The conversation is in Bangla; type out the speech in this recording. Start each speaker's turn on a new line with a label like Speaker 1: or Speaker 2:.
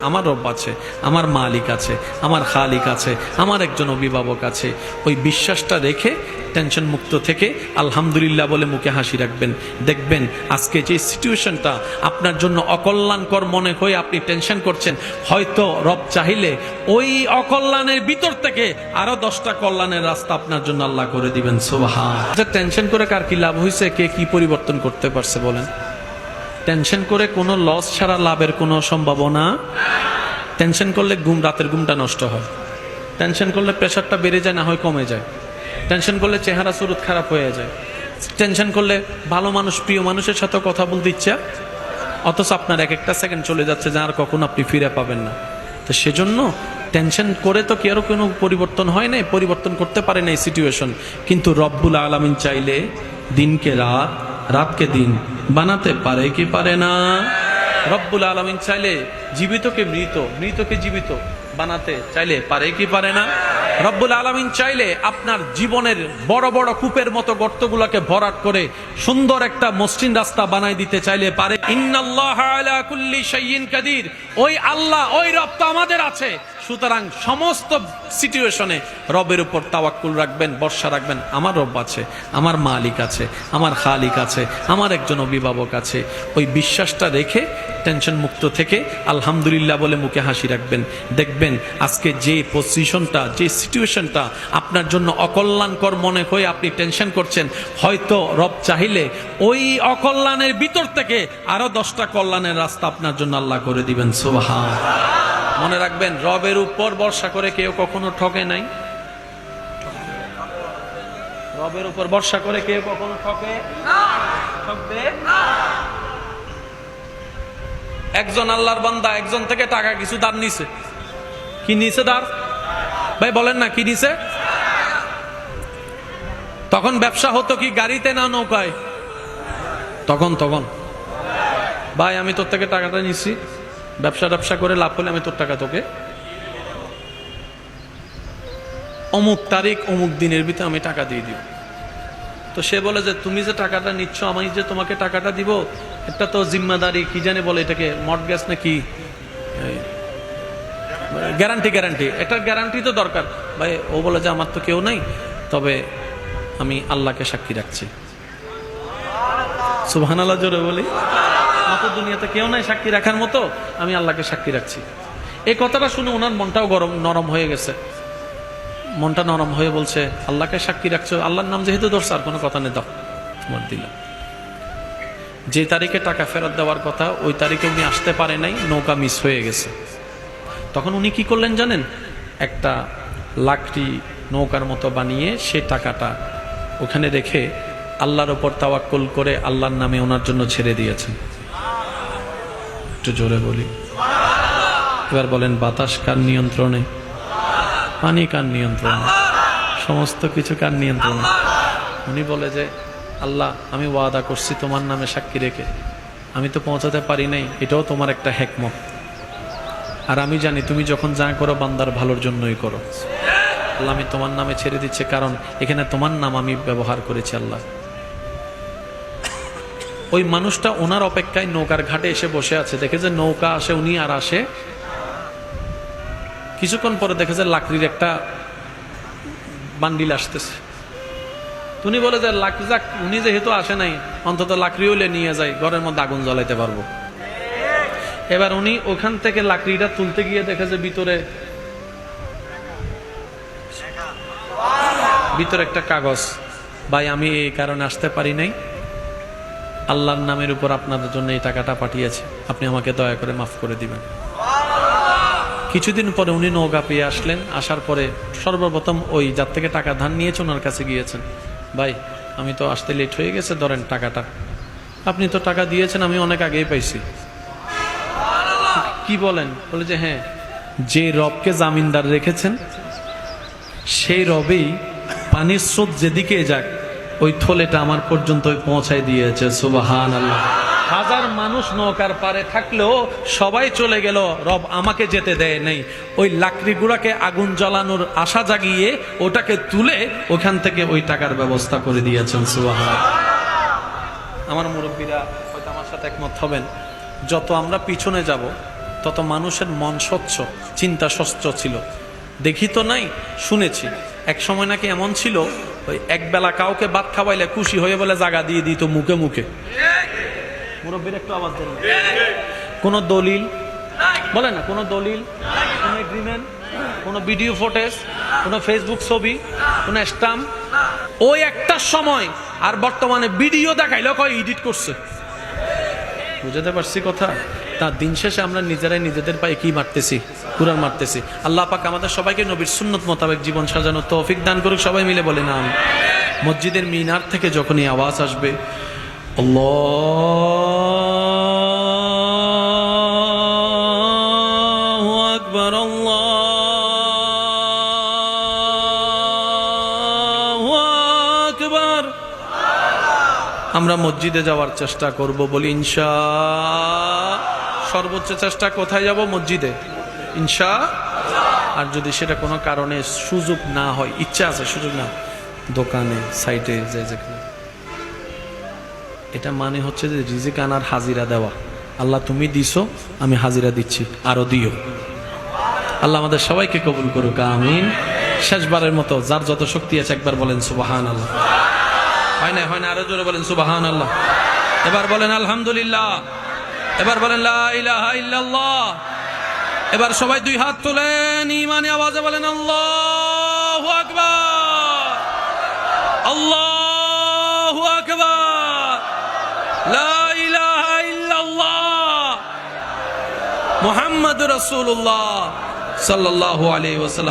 Speaker 1: আমার রব আছে, আমার মালিক আছে, আমার খালিক আছে, আমার একজন অভিভাবক আছে। ওই বিশ্বাসটা রেখে টেনশন মুক্ত থেকে আলহামদুলিল্লাহ বলে মুখে হাসি রাখবেন। দেখবেন আজকে যে সিচুয়েশনটা আপনার জন্য অকল্যাণকর মনে হয়ে আপনি টেনশন করছেন, হয়তো রব চাইলে ওই অকল্যাণের ভিতর থেকে আরো 10টা কল্যাণের রাস্তা আপনার জন্য আল্লাহ করে দিবেন। সুবহান। টেনশন করে কার কি লাভ হয়েছে, কে কি পরিবর্তন করতে পারছে বলেন? টেনশন করে কোনো লস ছাড়া লাভের কোনো সম্ভাবনা। টেনশন করলে রাতের ঘুমটা নষ্ট হয়, টেনশন করলে প্রেশারটা বেড়ে যায়, না হয় কমে যায়, টেনশন করলে চেহারা সুরত খারাপ হয়ে যায়, টেনশন করলে ভালো মানুষ প্রিয় মানুষের সাথে কথা বলতে ইচ্ছা, অথচ আপনার এক একটা সেকেন্ড চলে যাচ্ছে যা আর কখনো আপনি ফিরে পাবেন না। তো সেজন্য টেনশন করে তো কারো কোনো পরিবর্তন হয় নাই, পরিবর্তন করতে পারে না এই সিচুয়েশন। কিন্তু রব্বুল আলামিন চাইলে দিনকে রাত, রাতকে দিন বানাতে পারে কি পারে না? রব্বুল আলামিন চাইলে জীবিতকে মৃত, মৃতকে জীবিত বানাতে চাইলে পারে কি পারে না? রব্বুল আলামিন চাইলে আপনার জীবনের বড় বড় কূপের মতো গর্তগুলোকে ভরাট করে সুন্দর একটা মসৃণ রাস্তা বানাই দিতে চাইলে পারে। ইন্নাল্লাহা আলা কুল্লি শাইইন কাদির। ওই আল্লাহ, ওই রব তো আমাদের আছে। সুতরাং সমস্ত সিচুয়েশনে রবের উপর তাওয়াক্কুল রাখবেন, ভরসা রাখবেন। আমার রব আছে, আমার মালিক আছে, আমার খালিক আছে, আমার একজন অভিভাবক আছে। ওই বিশ্বাসটা রেখে টেনশন মুক্ত থেকে আলহামদুলিল্লাহ বলে মুখে হাসি রাখবেন। দেখবেন আজকে যে পজিশনটা, যে সিচুয়েশনটা আপনার জন্য অকল্যাণকর মনে হয়ে আপনি টেনশন করছেন, হয়তো রব চাইলে ওই অকল্যাণের ভিতর থেকে আরো 10টা কল্যাণের রাস্তা আপনার জন্য আল্লাহ করে দিবেন। সুবহান। মনে রাখবেন, রবের উপর ভরসা করে কেউ কখনো ঠকে নাই। রবের উপর ভরসা করে কেউ কখনো ঠকে না, ঠকবে না। একজন আল্লাহর বান্দা একজন থেকে টাকা কিছু ধার নিছে। কি নিছে ধার? ভাই বলেন না, কি নিছে? তখন ব্যবসা হতো কি গাড়িতে না নৌকায়? তখন ভাই আমি তোর থেকে টাকাটা নিছি, ব্যবসা করে লাভ হলে আমি তোর টাকা তোকে অমুক তারিখ অমুক দিনের ভিতরে আমি টাকা দিয়ে দিব। তো সে বলে যে তুমি যে টাকাটা নিচ্ছ, আমি যে তোমাকে টাকাটা দিব, এটা তো জিম্মাদারি, কি জানে বলে এটাকে, মর্টগেজ নাকি গ্যারান্টি, এটার গ্যারান্টি তো দরকার। ভাই ও বলে যে আমার তো কেউ নাই, তবে আমি আল্লাহকে সাক্ষী রাখছি। সুবহানাল্লাহ জোরে বলি। আমার তো দুনিয়াতে কেউ নাই সাক্ষী রাখার মতো, আমি আল্লাহকে সাক্ষী রাখছি। এই কথাটা শুনে ওনার মনটাও নরম হয়ে গেছে। মনটা নরম হয়ে বলছে, আল্লাহকে সাক্ষী রাখছো, আল্লাহর নাম যেহেতু ধরছে, আর কোনো কথা নেই, দাও তোমার দিলাম। যে তারিখে টাকা ফেরত দেওয়ার কথা, ওই তারিখে উনি আসতে পারে নাই, নৌকা মিস হয়ে গেছে। তখন উনি কি করলেন জানেন? একটা লাকড়ি নৌকার মতো বানিয়ে সে টাকাটা ওখানে রেখে আল্লাহর ওপর তাওয়াক্কুল করে আল্লাহর নামে ওনার জন্য ছেড়ে দিয়েছেন। একটু জোরে বলি। এবার বলেন, বাতাস কার নিয়ন্ত্রণে? পানি কার নিয়ন্ত্রণে? সমস্ত কিছু কার নিয়ন্ত্রণে? উনি বলে যে আল্লাহ, আমি ওয়াদা করছি তোমার নামে সাক্ষী রেখে, আমি তো পৌঁছাতে পারি নাই, এটাও তোমার একটা হিকমত। আর আমি জানি তুমি যখন যা করো বান্দার ভালোর জন্যই করো। আল্লাহ, আমি তোমার নামে ছেড়ে দিচ্ছি, কারণ এখানে তোমার নাম আমি ব্যবহার করেছি। আল্লাহ, ওই মানুষটা ওনার অপেক্ষায় নৌকার ঘাটে এসে বসে আছে। দেখে যে নৌকা আসে, উনি আর আসে। কিছুক্ষণ পরে দেখে যে লাকড়ির একটা বান্ডিল আসতেছে। উনি বলে যে যাক, উনি যেহেতু আসে নাই, অন্তত লাকড়ি হইলে নিয়ে যায়, ঘরের মধ্যে আগুন জ্বালাইতে পারবো। এবার উনি ওখান থেকে লাকড়িটা তুলতে গিয়ে দেখে যে ভিতরে একটা কাগজ। ভাই আমি এই কারণে আসতে পারি নাই, আল্লাহর নামের উপর আপনাদের জন্য এই টাকাটা পাঠিয়েছে, আপনি আমাকে দয়া করে মাফ করে দিবেন। কিছুদিন পরে উনি নৌকা পেয়ে আসলেন। আসার পরে সর্বপ্রথম ওই যার থেকে টাকা ধার নিয়েছে ওনার কাছে গিয়েছেন। ভাই আমি তো আসতে লেট হয়ে গেছে, ধরেন টাকাটা। আপনি তো টাকা দিয়েছেন, আমি অনেক আগেই পাইছি। কি বলেন? বলে যে হ্যাঁ, যে রবকে জামিনদার রেখেছেন সেই রবেই পানির স্রোত যেদিকে যাক ওই থলেটা আমার পর্যন্ত পৌঁছায় দিয়েছে। সুবহানাল্লাহ। হাজার মানুষ নৌকার পারে থাকলেও সবাই চলে গেল, রব আমাকে যেতে দেয় নাই। ওই লাকড়ি গুড়াকে আগুন জ্বালানোর আশা জাগিয়ে ওটাকে তুলে ওখান থেকে ওই টাকার ব্যবস্থা করে দিয়েছেন। সুবহানাল্লাহ। আমার মুরব্বীরা হয়তো আমার সাথে একমত হবেন, যত আমরা পিছনে যাব তত মানুষের মন স্বচ্ছ, চিন্তা স্বচ্ছ ছিল। দেখি তো নাই, শুনেছি এক সময় নাকি এমন ছিল, ওই একবেলা কাউকে ভাত খাওয়াইলে খুশি হয়ে বলে জায়গা দিয়ে দিত মুখে মুখে। মুরব্বীর একটু আওয়াজ দেন। কোনো দলিল বলে না, কোনো দলিল, কোনো এগ্রিমেন্ট, কোনো ভিডিও ফুটেজ, কোনো ফেসবুক ছবি, কোনো স্ট্যাম্প, ওই একটা সময়। আর বর্তমানে ভিডিও দেখাইলো কয় এডিট করছে। বুঝাতে পারছি কথা? তার দিন শেষে আমরা নিজেরাই নিজেদের পায়ে কি মারতেছি? কুরআন মারতেছি। আল্লাহ পাক আমাদের সবাইকে নবীর সুন্নত মোতাবেক জীবন সাজানোর তৌফিক দান করুক। সবাই মিলে বলে না আমিন। মসজিদের মিনার থেকে যখনই আওয়াজ আসবে আল্লাহু আকবার, আল্লাহু আকবার, আমরা মসজিদে যাওয়ার চেষ্টা করব বলি ইনশাআল্লাহ। সর্বোচ্চ চেষ্টা কোথায় যাব? মসজিদে ইনশাআল্লাহ। আর যদি সেটা কোনো কারণে সুযোগ না হয়, ইচ্ছা আছে সুযোগ না, দোকানে, সাইটে, যেখানে, এটা মানে হচ্ছে যে রিজিক আনার হাজিরা দেওয়া। আল্লাহ তুমি দিছো, আমি হাজিরা দিচ্ছি, আরো দিও। আল্লাহ আমাদের সবাইকে কবুল করুক, আমিন। শেষবারের মতো যার যত শক্তি আছে একবার বলেন সুবহানাল্লাহ। হয় না, হয় না, আরো জোরে বলেন সুবহানাল্লাহ। এবার বলেন আলহামদুলিল্লাহ। এবার বলেন লা ইলাহা ইল্লাল্লাহ। এবার সবাই দুই হাত তোলেন, ঈমানি আওয়াজে বলেন আল্লাহু আকবার, আল্লাহু আকবার, লা ইলাহা ইল্লাল্লাহ, মুহাম্মাদুর রাসূলুল্লাহ সাল্লাল্লাহু আলাইহি ওয়াসাল্লাম।